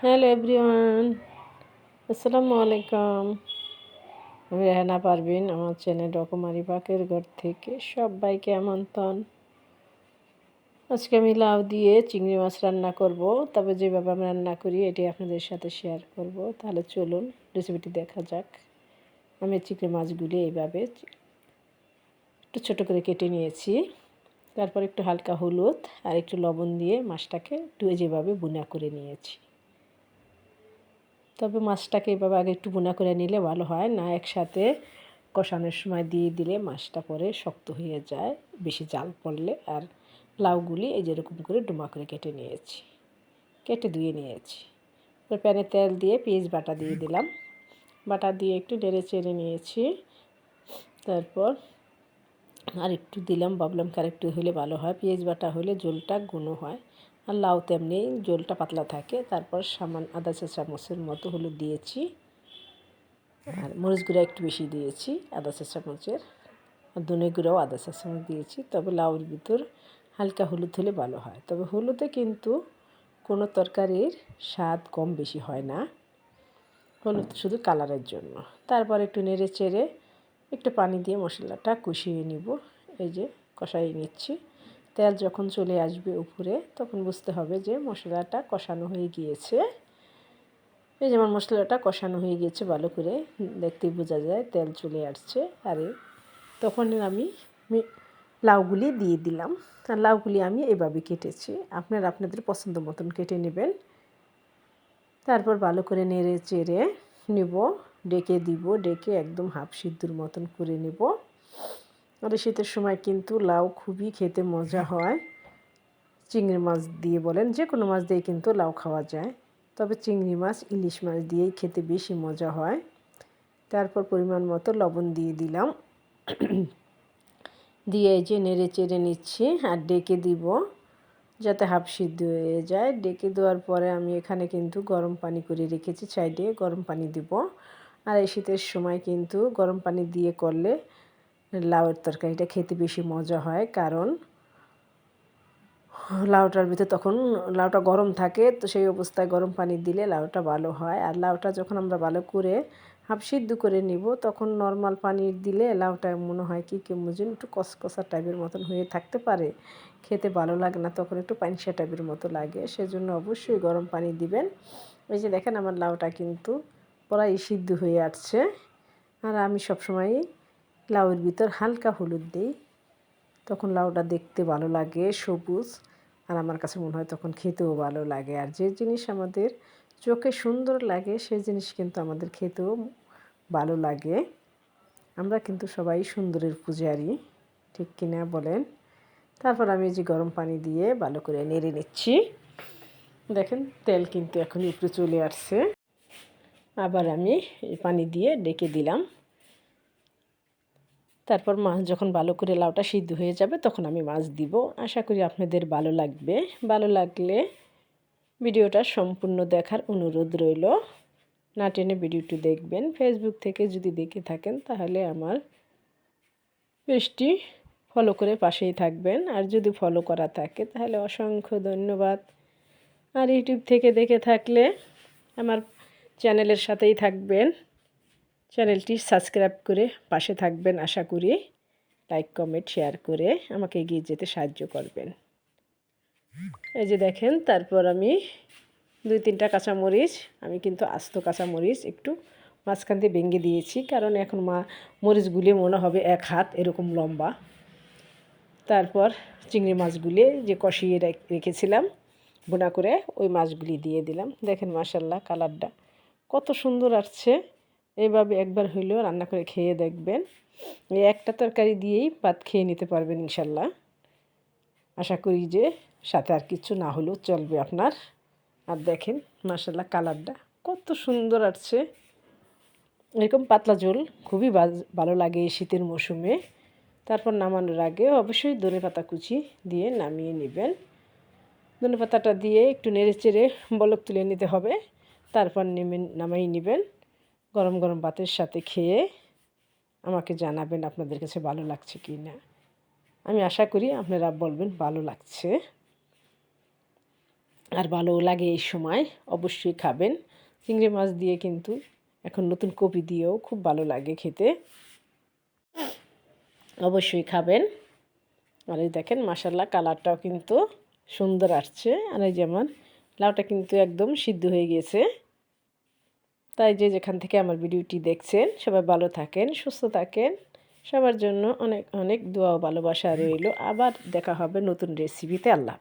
Hello everyone, আসসালামু আলাইকুম। আমি রেহানা পারভিন, আমার চ্যানেল রকমারি পাকের ঘর থেকে সবাইকে আমন্ত্রণ। আজকে আমি লাউ দিয়ে চিংড়ি মাছ রান্না করব, তবে যেভাবে আমি রান্না করি এটি আপনাদের সাথে শেয়ার করব। তাহলে চলুন রেসিপিটি দেখা যাক। আমি চিংড়ি মাছগুলি এইভাবে একটু ছোটো করে কেটে নিয়েছি। তারপর একটু হালকা হলুদ আর একটু লবণ দিয়ে মাছটাকে ধুয়ে যেভাবে ভুনা করে নিয়েছি। তবে মাছটাকে এভাবে আগে একটু ভুনা করে নিলে ভালো হয়, না একসাথে কষানোর সময় দিয়ে দিলে মাছটা পরে শক্ত হয়ে যায় বেশি জাল পড়লে। আর লাউগুলি এই যেরকম করে ডুমা করে কেটে নিয়েছি, কেটে ধুয়ে নিয়েছি। এবার প্যানে তেল দিয়ে পেঁয়াজ বাটা দিয়ে দিলাম, বাটা দিয়ে একটু নেড়ে চেড়ে নিয়েছি। তারপর আর একটু দিলাম, ভাবলাম আর একটু হলে ভালো হয়, পেঁয়াজ বাটা হলে ঝোলটা ঘন হয় আর লাউ তেমনি ঝোলটা পাতলা থাকে। তারপর সামান্য আধা চা চামচের মতো হলুদ দিয়েছি আর মরিচ গুঁড়া একটু বেশি দিয়েছি আধা চা চামচের, আর ধনে গুঁড়াও আধা চা চামচ দিয়েছি। তবে লাউর ভিতর হালকা হলুদ হলে ভালো হয়, তবে হলুদে কিন্তু কোনো তরকারির স্বাদ কম বেশি হয় না, হলুদ শুধু কালারের জন্য। তারপর একটু নেড়ে চেড়ে একটু পানি দিয়ে মশলাটা কষিয়ে নিব। এই যে কষাই নিচ্ছি। তেল যখন চলে আসবে উপরে তখন বুঝতে হবে যে মশলাটা কষানো হয়ে গিয়েছে। এই যেমন মশলাটা কষানো হয়ে গিয়েছে, ভালো করে দেখতেই বোঝা যায় তেল চলে আসছে। আর তখন আমি লাউগুলি দিয়ে দিলাম। আর লাউগুলি আমি এভাবে কেটেছি, আপনাদের পছন্দ মতন কেটে নেবেন। তারপর ভালো করে নেড়ে চেড়ে নেব, ডেকে দিব, ডেকে একদম হাফ সিদ্ধর মতন করে নেব। আর শীতের সময় কিন্তু লাউ খুবই খেতে মজা হয়। চিংড়ি মাছ দিয়ে বলেন, যে কোনো মাছ দিয়ে কিন্তু লাউ খাওয়া যায়, তবে চিংড়ি মাছ ইলিশ মাছ দিয়েই খেতে বেশি মজা হয়। তারপর পরিমাণ মতো লবণ দিয়ে দিলাম, দিয়ে এই যে নেড়ে চেড়ে নিচ্ছি আর ডেকে দিব যাতে হাফ সিদ্ধ হয়ে যায়। ডেকে দেওয়ার পরে আমি এখানে কিন্তু গরম পানি করে রেখেছি, সাইডে গরম পানি দিব। আর এই শীতের সময় কিন্তু গরম পানি দিয়ে করলে লাউয়ের তরকারিটা খেতে বেশি মজা হয়, কারণ লাউটার ভিতরে তখন লাউটা গরম থাকে, তো সেই অবস্থায় গরম পানি দিলে লাউটা ভালো হয়। আর লাউটা যখন আমরা ভালো করে হাফ সিদ্ধ করে নিব তখন নর্মাল পানি দিলে লাউটা মনে হয় কি কেমন যেন একটু কসকসা টাইপের মতন হয়ে থাকতে পারে, খেতে ভালো লাগে না, তখন একটু পানিসা টাইপের মতো লাগে। সেজন্য অবশ্যই গরম পানি দিবেন। ওই যে দেখেন আমার লাউটা কিন্তু প্রায় সিদ্ধ হয়ে আসছে। আর আমি সবসময় লাউয়ের ভিতর হালকা হলুদ দিই, তখন লাউটা দেখতে ভালো লাগে সবুজ, আর আমার কাছে মনে হয় তখন খেতেও ভালো লাগে। আর যে জিনিস আমাদের চোখে সুন্দর লাগে সেই জিনিস কিন্তু আমাদের খেতেও ভালো লাগে। আমরা কিন্তু সবাই সুন্দরের পূজারি, ঠিক কিনা বলেন? তারপর আমি যে গরম পানি দিয়ে ভালো করে নেড়ে নিচ্ছি। দেখেন তেল কিন্তু এখন উপরে চলে আসছে। আবার আমি পানি দিয়ে ডেকে দিলাম। তারপর মাছ যখন ভালো করে লাউটা সিদ্ধ হয়ে যাবে তখন আমি মাছ দিব। আশা করি আপনাদের ভালো লাগবে। ভালো লাগলে ভিডিওটা সম্পূর্ণ দেখার অনুরোধ রইল, না টেনে ভিডিওটি দেখবেন। ফেসবুক থেকে যদি দেখে থাকেন তাহলে আমার পেজটি ফলো করে পাশেই থাকবেন, আর যদি ফলো করা থাকে তাহলে অসংখ্য ধন্যবাদ। আর ইউটিউব থেকে দেখে থাকলে আমার চ্যানেলের সাথেই থাকবেন, চ্যানেলটি সাবস্ক্রাইব করে পাশে থাকবেন। আশা করি লাইক কমেন্ট শেয়ার করে আমাকে এগিয়ে যেতে সাহায্য করবেন। এই যে দেখেন, তারপর আমি 2-3টা কাঁচামরিচ, আমি কিন্তু আস্ত কাঁচামরিচ একটু মাঝখান দিয়ে ভেঙে দিয়েছি, কারণ এখন মরিচগুলি মনে হবে 1 হাত এরকম লম্বা। তারপর চিংড়ি মাছগুলি যে কষিয়ে রেখেছিলাম ভুনা করে, ওই মাছগুলি দিয়ে দিলাম। দেখেন মাশাআল্লাহ কালারটা কত সুন্দর আসছে। এইভাবে একবার হইলেও রান্না করে খেয়ে দেখবেন, এই একটা তরকারি দিয়েই ভাত খেয়ে নিতে পারবেন ইনশাল্লাহ। আশা করি যে সাথে আর কিছু না হলেও চলবে আপনার। আর দেখেন মাশাআল্লাহ কালারটা কত সুন্দর আসছে। এরকম পাতলা ঝোল খুবই ভালো লাগে এই শীতের মৌসুমে। তারপর নামানোর আগে অবশ্যই ধনেপাতা কুচি দিয়ে নামিয়ে নেবেন। ধনেপাতাটা দিয়ে একটু নেড়ে চেড়ে বলক তুলে নিতে হবে, তারপর নামাই নেবেন। গরম গরম ভাতের সাথে খেয়ে আমাকে জানাবেন আপনাদের কাছে ভালো লাগছে কি না। আমি আশা করি আপনারা বলবেন ভালো লাগছে। আর ভালোও লাগে এই সময়, অবশ্যই খাবেন। চিংড়ি মাছ দিয়ে কিন্তু এখন নতুন কপি দিয়েও খুব ভালো লাগে খেতে, অবশ্যই খাবেন। আর এই দেখেন মাশাআল্লাহ কালারটাও কিন্তু সুন্দর আসছে। আর এই যেমন লাউটা কিন্তু একদম সিদ্ধ হয়ে গেছে। তাই যে যেখান থেকে আমার ভিডিওটি দেখছেন সবাই ভালো থাকেন, সুস্থ থাকেন। সবার জন্য অনেক অনেক দোয়া ও ভালোবাসা রইল। আবার দেখা হবে নতুন রেসিপিতে। আল্লাহ।